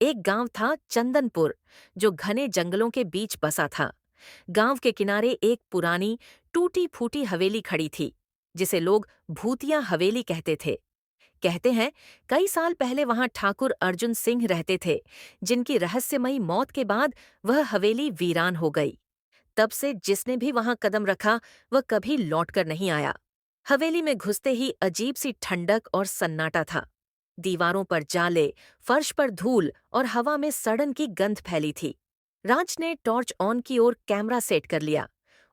एक गांव था चंदनपुर, जो घने जंगलों के बीच बसा था। गांव के किनारे एक पुरानी टूटी फूटी हवेली खड़ी थी, जिसे लोग भूतिया हवेली कहते थे। कहते हैं कई साल पहले वहां ठाकुर अर्जुन सिंह रहते थे, जिनकी रहस्यमयी मौत के बाद वह हवेली वीरान हो गई। तब से जिसने भी वहां कदम रखा, वह कभी लौटकर नहीं आया। हवेली में घुसते ही अजीब सी ठंडक और सन्नाटा था। दीवारों पर जाले, फर्श पर धूल और हवा में सड़न की गंध फैली थी। राज ने टॉर्च ऑन की और कैमरा सेट कर लिया।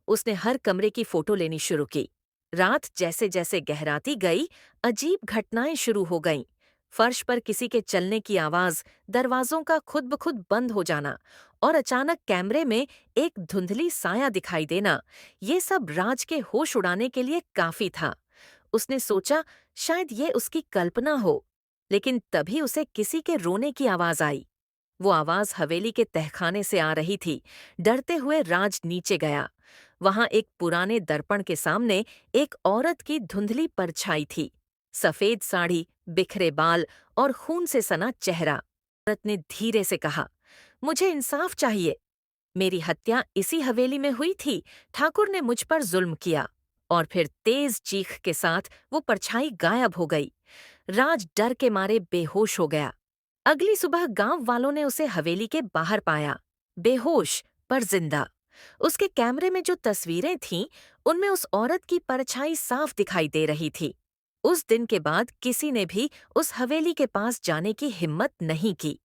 उसने हर कमरे की फोटो लेनी शुरू की। रात जैसे जैसे गहराती गई, अजीब घटनाएं शुरू हो गईं। फर्श पर किसी के चलने की आवाज, दरवाजों का खुद ब खुद बंद हो जाना और अचानक कैमरे में एक धुंधली साया दिखाई देना, ये सब राज के होश उड़ाने के लिए काफी था। उसने सोचा शायद ये उसकी कल्पना हो, लेकिन तभी उसे किसी के रोने की आवाज आई। वो आवाज हवेली के तहखाने से आ रही थी। डरते हुए राज नीचे गया। वहां एक पुराने दर्पण के सामने एक औरत की धुंधली परछाई थी। सफेद साड़ी, बिखरे बाल और खून से सना चेहरा। औरत ने धीरे से कहा, मुझे इंसाफ चाहिए। मेरी हत्या इसी हवेली में हुई थी। ठाकुर ने मुझ पर जुल्म किया। और फिर तेज चीख के साथ वो परछाई गायब हो गई। राज डर के मारे बेहोश हो गया। अगली सुबह गांव वालों ने उसे हवेली के बाहर पाया, बेहोश पर जिंदा। उसके कैमरे में जो तस्वीरें थीं, उनमें उस औरत की परछाई साफ दिखाई दे रही थी। उस दिन के बाद किसी ने भी उस हवेली के पास जाने की हिम्मत नहीं की।